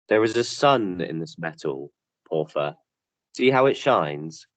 There is a sun in this metal, Porphyr. See how it shines?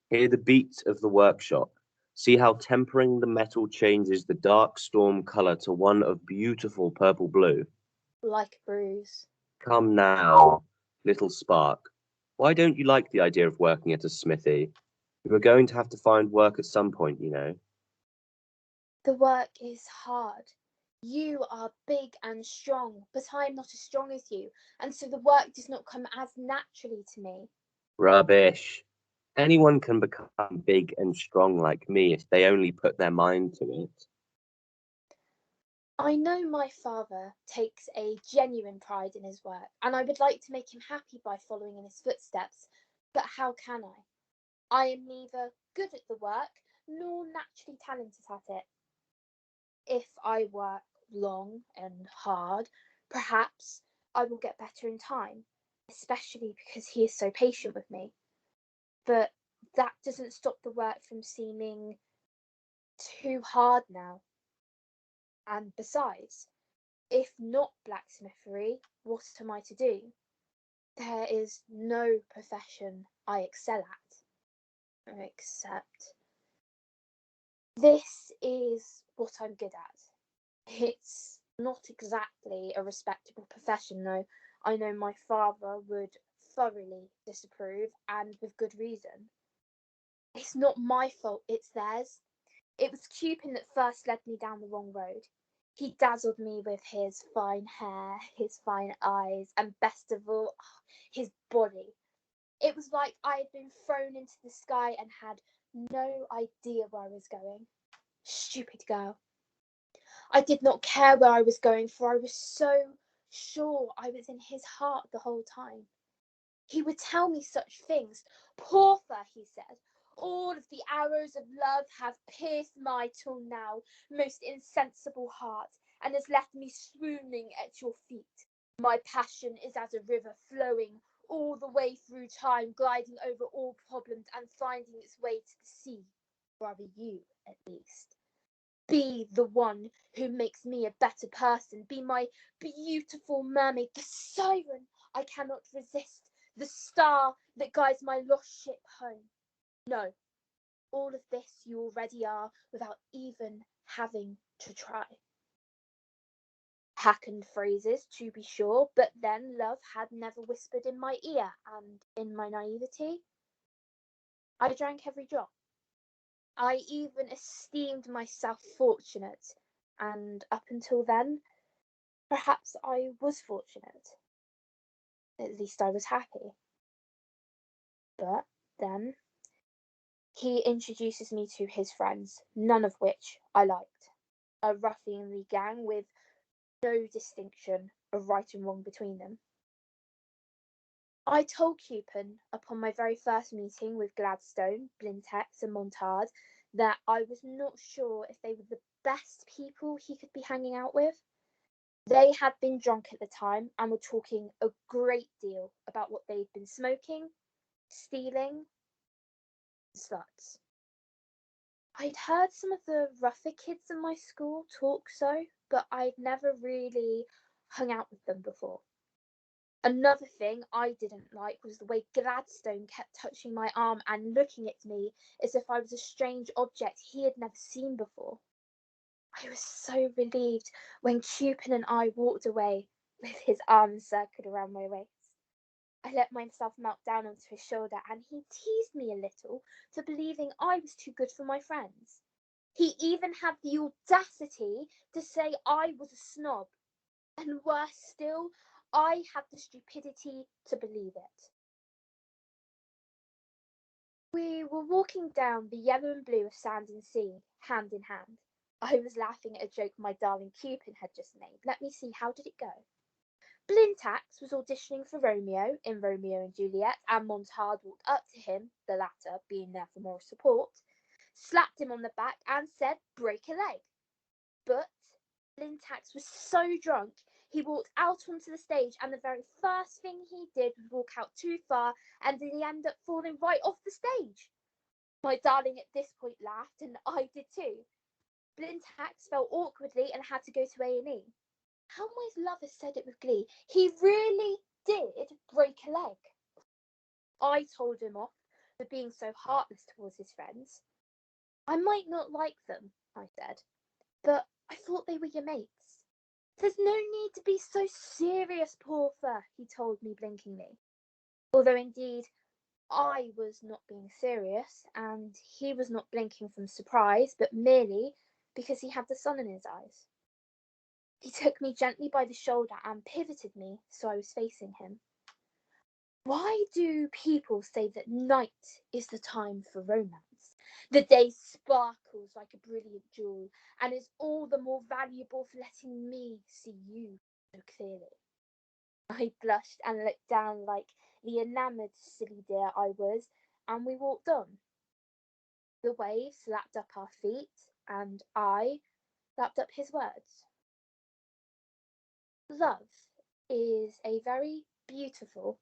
Hear the beat of the workshop. See how tempering the metal changes the dark storm color to one of beautiful purple blue. Like a bruise. Come now, little spark. Why don't you like the idea of working at a smithy? You are going to have to find work at some point, you know. The work is hard. You are big and strong, but I am not as strong as you, and so the work does not come as naturally to me. Rubbish. Anyone can become big and strong like me if they only put their mind to it. I know my father takes a genuine pride in his work, and I would like to make him happy by following in his footsteps, but how can I? I am neither good at the work nor naturally talented at it. If I work long and hard, perhaps I will get better in time, especially because he is so patient with me. But that doesn't stop the work from seeming too hard now. And besides, if not blacksmithery, what am I to do? There is no profession I excel at, except this is what I'm good at. It's not exactly a respectable profession, though. I know my father would thoroughly disapprove, and with good reason. It's not my fault, it's theirs. It was Cupid that first led me down the wrong road. He dazzled me with his fine hair, his fine eyes, and best of all, his body. It was like I had been thrown into the sky and had no idea where I was going. Stupid girl. I did not care where I was going, for I was so sure I was in his heart the whole time. He would tell me such things. Porthouse, he said, all of the arrows of love have pierced my till now most insensible heart, and has left me swooning at your feet. My passion is as a river flowing all the way through time, gliding over all problems and finding its way to the sea. Rather you, at least. Be the one who makes me a better person. Be my beautiful mermaid, the siren I cannot resist, the star that guides my lost ship home. No, all of this you already are without even having to try. Hackened phrases, to be sure, but then love had never whispered in my ear, and in my naivety, I drank every drop. I even esteemed myself fortunate, and up until then, perhaps I was fortunate. At least I was happy. But then he introduces me to his friends, none of which I liked. A ruffianly gang with no distinction of right and wrong between them. I told Cupin upon my very first meeting with Gladstone, Blintex, and Montard that I was not sure if they were the best people he could be hanging out with. They had been drunk at the time and were talking a great deal about what they'd been smoking, stealing, and sluts. I'd heard some of the rougher kids in my school talk so, but I'd never really hung out with them before. Another thing I didn't like was the way Gladstone kept touching my arm and looking at me as if I was a strange object he had never seen before. I was so relieved when Cupid and I walked away with his arm encircled around my waist. I let myself melt down onto his shoulder, and he teased me a little for believing I was too good for my friends. He even had the audacity to say I was a snob, and worse still, I had the stupidity to believe it. We were walking down the yellow and blue of sand and sea, hand in hand. I was laughing at a joke my darling Cupid had just made. Let me see, how did it go? Blintax was auditioning for Romeo in Romeo and Juliet, and Montard walked up to him, the latter being there for moral support, slapped him on the back and said, "Break a leg." But Blintax was so drunk, he walked out onto the stage, and the very first thing he did was walk out too far, and he ended up falling right off the stage. My darling at this point laughed, and I did too. Blintax fell awkwardly and had to go to A&E. How my lover said it with glee. He really did I told him off for being so heartless towards his friends. I might not like them, I said, but I thought they were your mates. There's no need to be so serious, Porthouse, he told me blinkingly. Although indeed, I was not being serious, and he was not blinking from surprise, but merely because he had the sun in his eyes. He took me gently by the shoulder and pivoted me so I was facing him. Why do people say that night is the time for romance? The day sparkles like a brilliant jewel and is all the more valuable for letting me see you so clearly. I blushed and looked down like the enamoured silly dear I was, and we walked on. The waves lapped up our feet, and I lapped up his words. Love is a very beautiful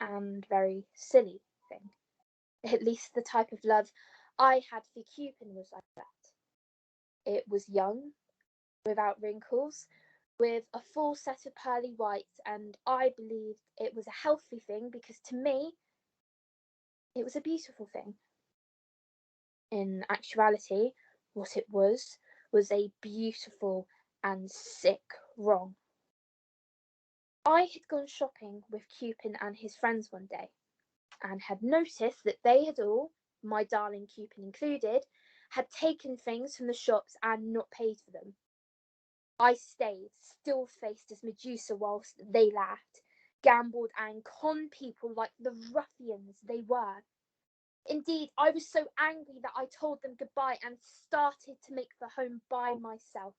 and very silly thing. At least the type of love I had for Cupid was like that. It was young, without wrinkles, with a full set of pearly whites, and I believed it was a healthy thing because to me, it was a beautiful thing. In actuality, what it was a beautiful and sick wrong. I had gone shopping with Cupid and his friends one day, and had noticed that they had all, my darling Cupid included, had taken things from the shops and not paid for them. I stayed, still-faced as Medusa, whilst they laughed, gambled and conned people like the ruffians they were. Indeed, I was so angry that I told them goodbye and started to make for home by myself.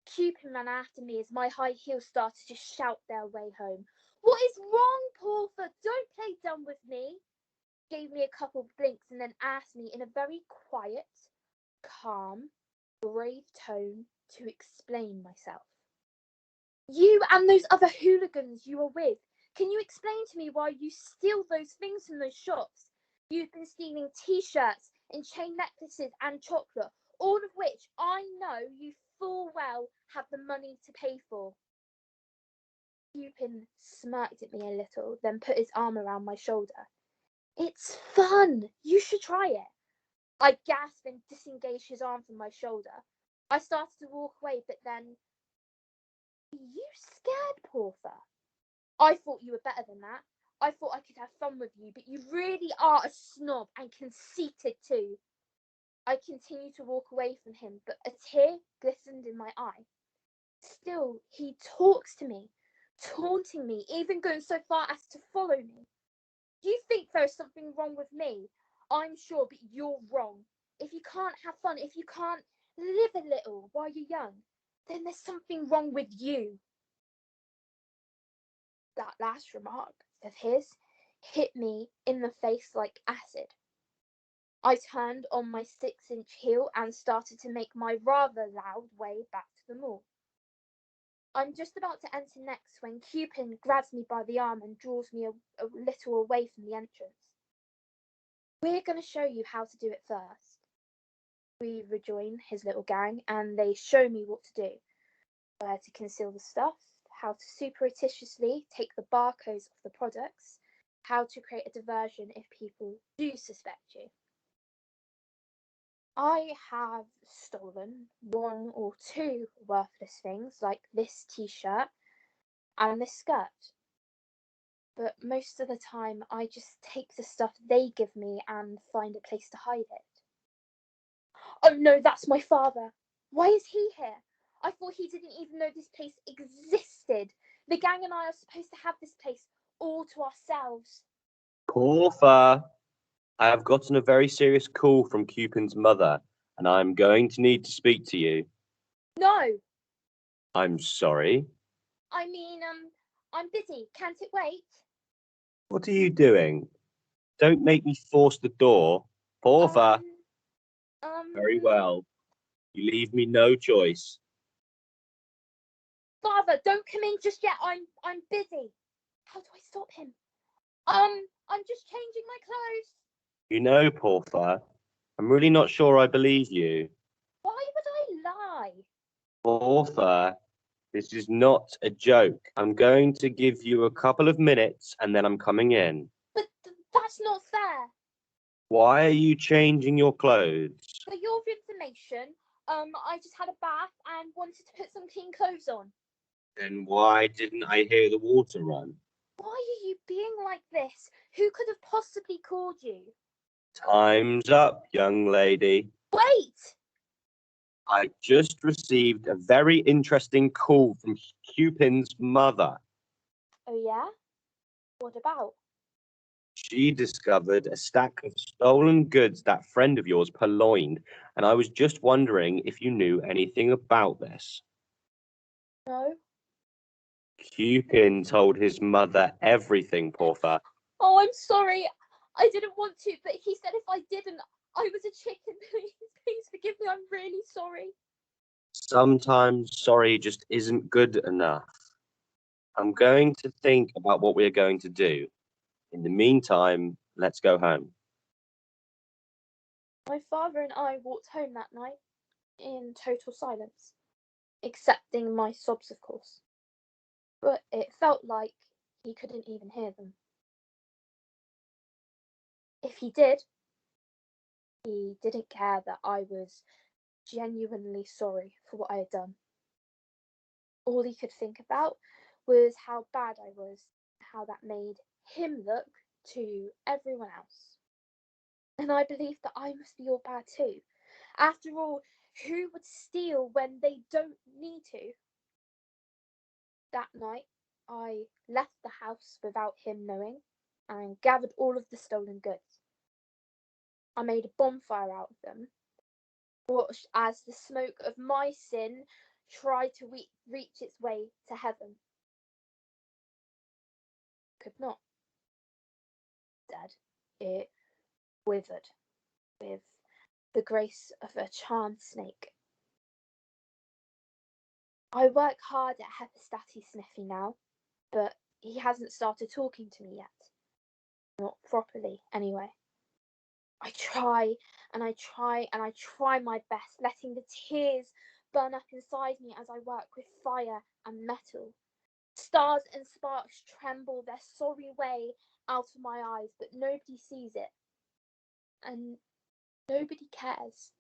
Cupid ran after me as my high heels started to shout their way home. What is wrong, Porthouse? Don't play dumb with me. Gave me a couple of blinks and then asked me in a very quiet, calm, brave tone to explain myself. You and those other hooligans you were with, can you explain to me why you steal those things from those shops? You've been stealing t-shirts and chain necklaces and chocolate, all of which I know you full well have the money to pay for. Cupid smirked at me a little, then put his arm around my shoulder. It's fun. You should try it. I gasped and disengaged his arm from my shoulder. I started to walk away, but then... Are you scared, Porthouse? I thought you were better than that. I thought I could have fun with you, but you really are a snob and conceited too. I continued to walk away from him, but a tear glistened in my eye. Still, he talks to me, taunting me, even going so far as to follow me. You think there's something wrong with me? I'm sure, but you're wrong. If you can't have fun, if you can't live a little while you're young, then there's something wrong with you. That last remark of his hit me in the face like acid. I turned on my 6-inch heel and started to make my rather loud way back to the mall. I'm just about to enter next when Cupid grabs me by the arm and draws me a little away from the entrance. We're going to show you how to do it first. We rejoin his little gang and they show me what to do. Where to conceal the stuff, how to surreptitiously take the barcodes of the products, how to create a diversion if people do suspect you. I have stolen 1 or 2 worthless things like this t-shirt and this skirt. But most of the time I just take the stuff they give me and find a place to hide it. Oh no, that's my father. Why is he here? I thought he didn't even know this place existed. The gang and I are supposed to have this place all to ourselves. Porthouse, I have gotten a very serious call from Cupid's mother, and I'm going to need to speak to you. No. I'm sorry. I mean, I'm busy. Can't it wait? What are you doing? Don't make me force the door. Porthouse. Very well. You leave me no choice. Father, don't come in just yet. I'm busy. How do I stop him? I'm just changing my clothes. You know, Porthouse, I'm really not sure I believe you. Why would I lie? Porthouse, this is not a joke. I'm going to give you a couple of minutes and then I'm coming in. But That's not fair. Why are you changing your clothes? For your information, I just had a bath and wanted to put some clean clothes on. Then why didn't I hear the water run? Why are you being like this? Who could have possibly called you? Time's up, young lady. Wait! I just received a very interesting call from Cupid's mother. Oh yeah? What about? She discovered a stack of stolen goods that friend of yours purloined, and I was just wondering if you knew anything about this. No. Cupid told his mother everything, Porthouse. Oh, I'm sorry. I didn't want to, but he said if I didn't, I was a chicken. Please forgive me. I'm really sorry. Sometimes sorry just isn't good enough. I'm going to think about what we are going to do. In the meantime, let's go home. My father and I walked home that night in total silence, excepting my sobs, of course. But it felt like he couldn't even hear them. If he did, he didn't care that I was genuinely sorry for what I had done. All he could think about was how bad I was, how that made him look to everyone else. And I believed that I must be all bad too. After all, who would steal when they don't need to? That night, I left the house without him knowing and gathered all of the stolen goods. I made a bonfire out of them, watched as the smoke of my sin tried to reach its way to heaven. Could not. Instead, it withered with the grace of a charmed snake. I work hard at Hepahsitis Smithy now, but he hasn't started talking to me yet. Not properly, anyway. I try and I try and I try my best, letting the tears burn up inside me as I work with fire and metal. Stars and sparks tremble their sorry way out of my eyes, but nobody sees it. And nobody cares.